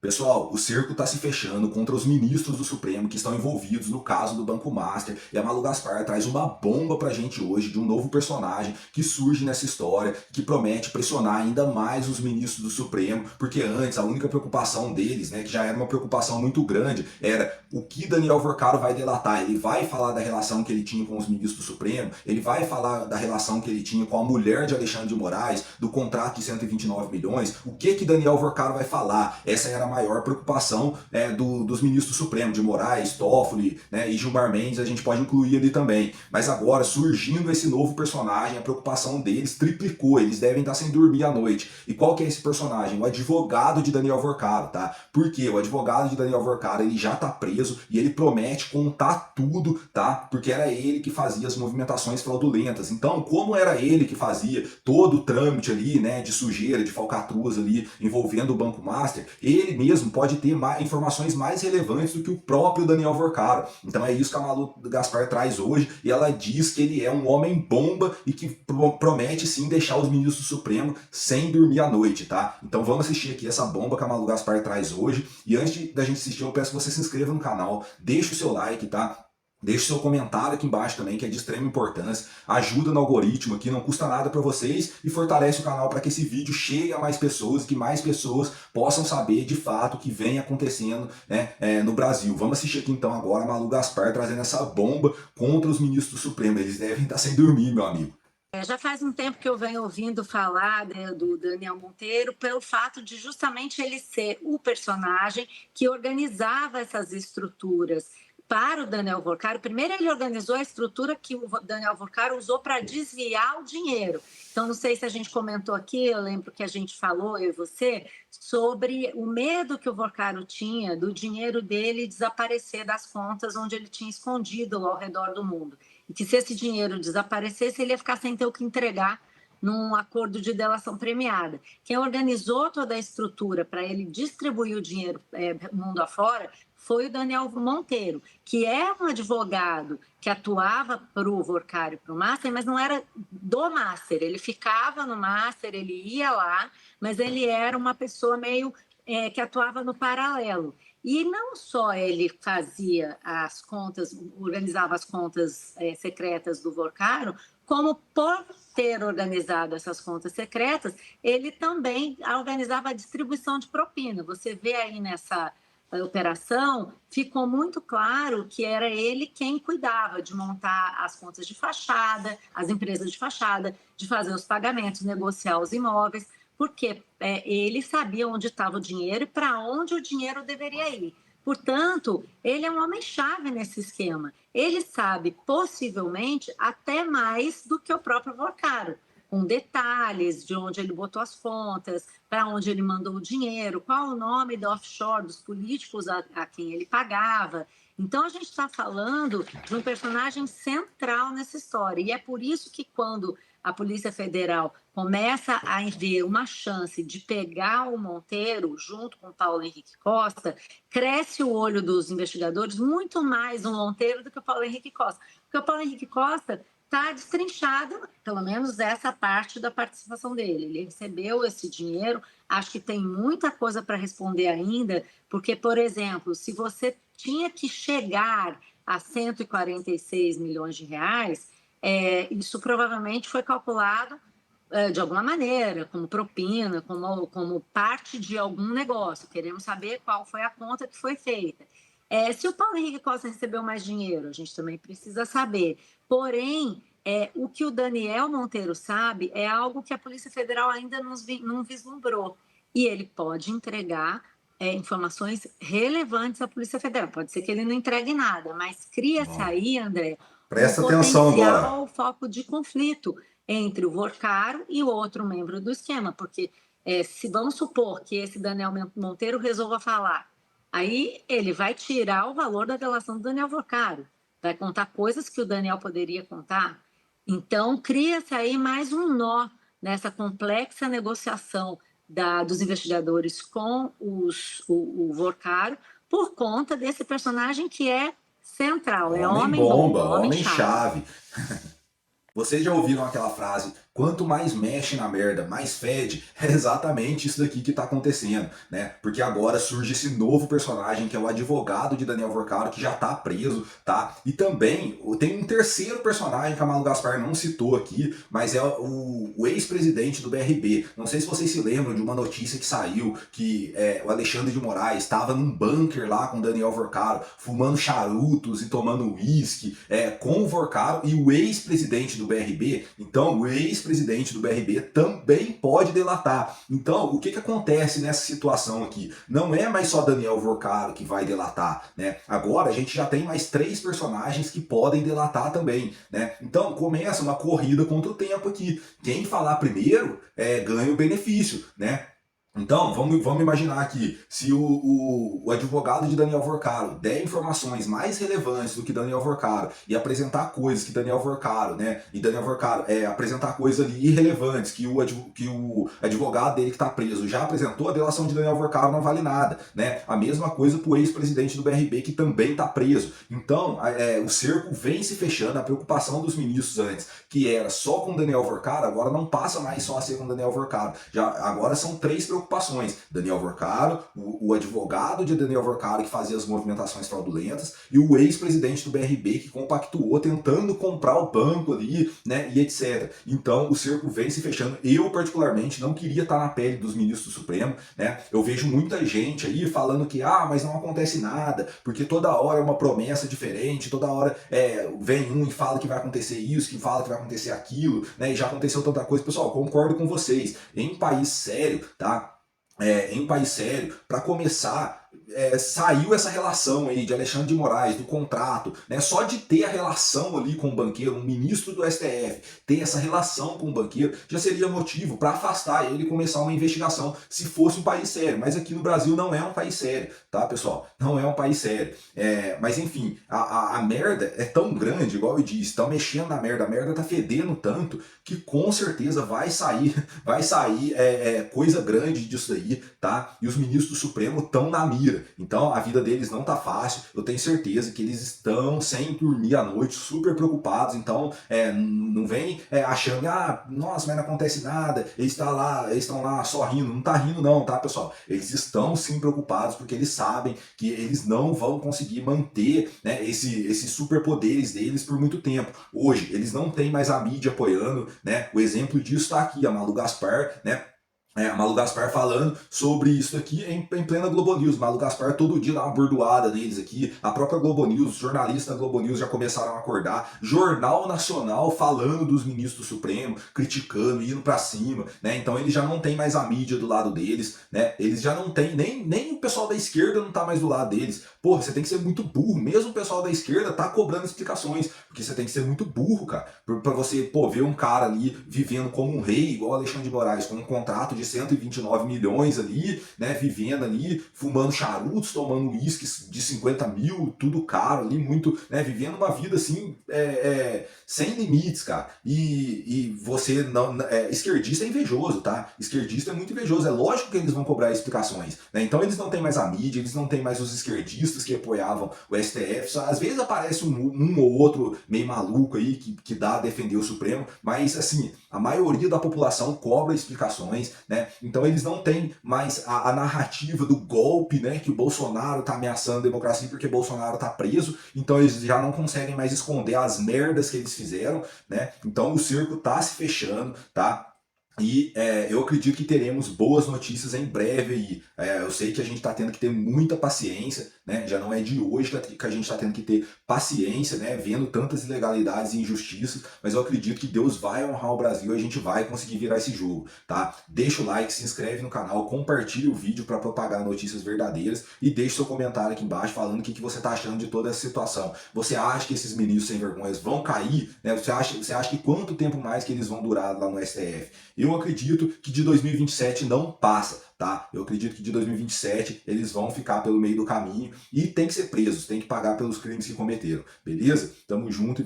Pessoal, o cerco está se fechando contra os ministros do Supremo que estão envolvidos no caso do Banco Master e a Malu Gaspar traz uma bomba pra gente hoje de um novo personagem que surge nessa história, que promete pressionar ainda mais os ministros do Supremo, porque antes a única preocupação deles, né, que já era uma preocupação muito grande, era o que Daniel Vorcaro vai delatar. Ele vai falar da relação que ele tinha com os ministros do Supremo, ele vai falar da relação que ele tinha com a mulher de Alexandre de Moraes, do contrato de 129 milhões, o que Daniel Vorcaro vai falar? Essa era a maior preocupação dos ministros supremos, de Moraes, Toffoli, né, e Gilmar Mendes, a gente pode incluir ali também. Mas agora, surgindo esse novo personagem, a preocupação deles triplicou, eles devem estar sem dormir à noite. E qual que é esse personagem? O advogado de Daniel Vorcaro, tá? Porque o advogado de Daniel Vorcaro, ele já tá preso e ele promete contar tudo, tá? Porque era ele que fazia as movimentações fraudulentas. Então, como era ele que fazia todo o trâmite ali, né, de sujeira, de falcatruas ali, envolvendo o Banco Master, ele mesmo pode ter informações mais relevantes do que o próprio Daniel Vorcaro. Então é isso que a Malu Gaspar traz hoje, e ela diz que ele é um homem bomba e que promete sim deixar os ministros do Supremo sem dormir à noite, tá? Então vamos assistir aqui essa bomba que a Malu Gaspar traz hoje, e antes da gente assistir eu peço que você se inscreva no canal, deixe o seu like, tá? Deixe seu comentário aqui embaixo também, que é de extrema importância. Ajuda no algoritmo aqui, não custa nada para vocês e fortalece o canal para que esse vídeo chegue a mais pessoas e que mais pessoas possam saber de fato o que vem acontecendo, né, no Brasil. Vamos assistir aqui então agora a Malu Gaspar trazendo essa bomba contra os ministros do Supremo. Eles devem estar sem dormir, meu amigo. Já faz um tempo que eu venho ouvindo falar, né, do Daniel Monteiro, pelo fato de justamente ele ser o personagem que organizava essas estruturas para o Daniel Vorcaro. Primeiro, ele organizou a estrutura que o Daniel Vorcaro usou para desviar o dinheiro. Então, não sei se a gente comentou aqui, eu lembro que a gente falou, eu e você, sobre o medo que o Vorcaro tinha do dinheiro dele desaparecer das contas onde ele tinha escondido ao redor do mundo. E que se esse dinheiro desaparecesse, ele ia ficar sem ter o que entregar num acordo de delação premiada. Quem organizou toda a estrutura para ele distribuir o dinheiro mundo afora foi o Daniel Monteiro, que é um advogado que atuava para o Vorcaro e para o Master, mas não era do Master. Ele ficava no Master, ele ia lá, mas ele era uma pessoa meio que atuava no paralelo. E não só ele fazia as contas, organizava as contas secretas do Vorcaro, como por ter organizado essas contas secretas, ele também organizava a distribuição de propina. Você vê aí nessa operação, ficou muito claro que era ele quem cuidava de montar as contas de fachada, as empresas de fachada, de fazer os pagamentos, negociar os imóveis, porque ele sabia onde estava o dinheiro e para onde o dinheiro deveria ir. Portanto, ele é um homem-chave nesse esquema. Ele sabe, possivelmente, até mais do que o próprio Vorcaro, com detalhes de onde ele botou as contas, para onde ele mandou o dinheiro, qual o nome do offshore, dos políticos a quem ele pagava. Então, a gente está falando de um personagem central nessa história. E é por isso que, quando a Polícia Federal começa a ver uma chance de pegar o Monteiro junto com o Paulo Henrique Costa, cresce o olho dos investigadores muito mais no Monteiro do que o Paulo Henrique Costa. Porque o Paulo Henrique Costa está destrinchado, pelo menos essa parte da participação dele. Ele recebeu esse dinheiro, acho que tem muita coisa para responder ainda, porque, por exemplo, se você tinha que chegar a 146 milhões de reais, isso provavelmente foi calculado de alguma maneira, como propina, como parte de algum negócio. Queremos saber qual foi a conta que foi feita. Se o Paulo Henrique Costa recebeu mais dinheiro, a gente também precisa saber. Porém, o que o Daniel Monteiro sabe é algo que a Polícia Federal ainda não vislumbrou. E ele pode entregar informações relevantes à Polícia Federal. Pode ser que ele não entregue nada, mas cria-se aí, André, um Presta atenção agora. potencial foco de conflito entre o Vorcaro e o outro membro do esquema, porque se vamos supor que esse Daniel Monteiro resolva falar, aí ele vai tirar o valor da delação do Daniel Vorcaro, vai contar coisas que o Daniel poderia contar. Então, cria-se aí mais um nó nessa complexa negociação dos investigadores com o Vorcaro, por conta desse personagem que é central, é Homem homem-bomba, bomba, homem-chave. homem-chave. Vocês já ouviram aquela frase, quanto mais mexe na merda, mais fede, é exatamente isso daqui que tá acontecendo, né? Porque agora surge esse novo personagem que é o advogado de Daniel Vorcaro, que já tá preso, tá? E também tem um terceiro personagem que a Malu Gaspar não citou aqui, mas é o ex-presidente do BRB. Não sei se vocês se lembram de uma notícia que saiu que o Alexandre de Moraes estava num bunker lá com Daniel Vorcaro, fumando charutos e tomando uísque com o Vorcaro e o ex-presidente do BRB. Então, o ex-presidente do BRB também pode delatar. Então, o que acontece nessa situação aqui? Não é mais só Daniel Vorcaro que vai delatar, né? Agora a gente já tem mais 3 personagens que podem delatar também, né? Então, começa uma corrida contra o tempo aqui. Quem falar primeiro ganha o benefício, né? Então, vamos imaginar aqui, se o advogado de Daniel Vorcaro der informações mais relevantes do que Daniel Vorcaro e apresentar coisas que Daniel Vorcaro, né, e Daniel Vorcaro apresentar coisas ali irrelevantes que o advogado dele que está preso já apresentou, a delação de Daniel Vorcaro não vale nada, né? A mesma coisa para o ex-presidente do BRB que também está preso. Então, o cerco vem se fechando, a preocupação dos ministros antes, que era só com Daniel Vorcaro, agora não passa mais só a ser com Daniel Vorcaro. Agora são 3 preocupações. Daniel Vorcaro, o advogado de Daniel Vorcaro que fazia as movimentações fraudulentas e o ex-presidente do BRB que compactuou tentando comprar o banco ali, né, e etc. Então o cerco vem se fechando. Eu particularmente não queria estar na pele dos ministros do Supremo, né? Eu vejo muita gente aí falando que mas não acontece nada, porque toda hora é uma promessa diferente, toda hora vem um e fala que vai acontecer isso, que fala que vai acontecer aquilo, né? E já aconteceu tanta coisa. Pessoal, concordo com vocês. Em país sério, tá? Em país sério, para começar, saiu essa relação aí de Alexandre de Moraes, do contrato, né? Só de ter a relação ali com o banqueiro, um ministro do STF, ter essa relação com o banqueiro, já seria motivo para afastar ele e começar uma investigação, se fosse um país sério. Mas aqui no Brasil não é um país sério, tá, pessoal? Não é um país sério. Mas enfim, a merda é tão grande, igual eu disse, tá mexendo na merda, a merda tá fedendo tanto que com certeza vai sair coisa grande disso daí, tá? E os ministros do Supremo estão na mira. Então a vida deles não tá fácil. Eu tenho certeza que eles estão sem dormir à noite, super preocupados. Então não vem achando, nossa, mas não acontece nada. Eles estão lá só rindo. Não tá rindo não, tá, pessoal? Eles estão sim preocupados porque eles sabem que eles não vão conseguir manter, né, esses superpoderes deles por muito tempo. Hoje eles não têm mais a mídia apoiando, né? O exemplo disso está aqui, a Malu Gaspar, né? A Malu Gaspar falando sobre isso aqui em plena Globo News. Malu Gaspar todo dia dá uma bordoada neles aqui. A própria Globo News, os jornalistas da Globo News já começaram a acordar. Jornal Nacional falando dos ministros do Supremo, criticando, indo pra cima, né? Então eles já não tem mais a mídia do lado deles, né? Eles já não tem, nem o pessoal da esquerda não tá mais do lado deles. Porra, você tem que ser muito burro. Mesmo o pessoal da esquerda tá cobrando explicações, porque você tem que ser muito burro, cara, pra você, ver um cara ali vivendo como um rei, igual Alexandre de Moraes, com um contrato de 129 milhões ali, né, vivendo ali, fumando charutos, tomando uísques de 50 mil, tudo caro ali, muito, né, vivendo uma vida assim, sem limites, cara. E você não. Esquerdista é invejoso, tá? Esquerdista é muito invejoso. É lógico que eles vão cobrar explicações, né? Então eles não têm mais a mídia, eles não têm mais os esquerdistas que apoiavam o STF. Só, às vezes aparece um ou outro meio maluco aí que dá a defender o Supremo, mas assim, a maioria da população cobra explicações, né? Então eles não têm mais a narrativa do golpe, né? Que o Bolsonaro tá ameaçando a democracia porque Bolsonaro tá preso, então eles já não conseguem mais esconder as merdas que eles fizeram, né? Então o circo tá se fechando, tá? E eu acredito que teremos boas notícias em breve aí. Eu sei que a gente está tendo que ter muita paciência, né? Já não é de hoje que a gente está tendo que ter paciência, né? Vendo tantas ilegalidades e injustiças, mas eu acredito que Deus vai honrar o Brasil e a gente vai conseguir virar esse jogo, tá? Deixa o like, se inscreve no canal, compartilha o vídeo para propagar notícias verdadeiras e deixe seu comentário aqui embaixo falando o que você está achando de toda essa situação. Você acha que esses ministros sem vergonhas vão cair, né? Você acha que quanto tempo mais que eles vão durar lá no STF? Eu acredito que de 2027 não passa, tá? Eu acredito que de 2027 eles vão ficar pelo meio do caminho e tem que ser presos, tem que pagar pelos crimes que cometeram, beleza? Tamo junto.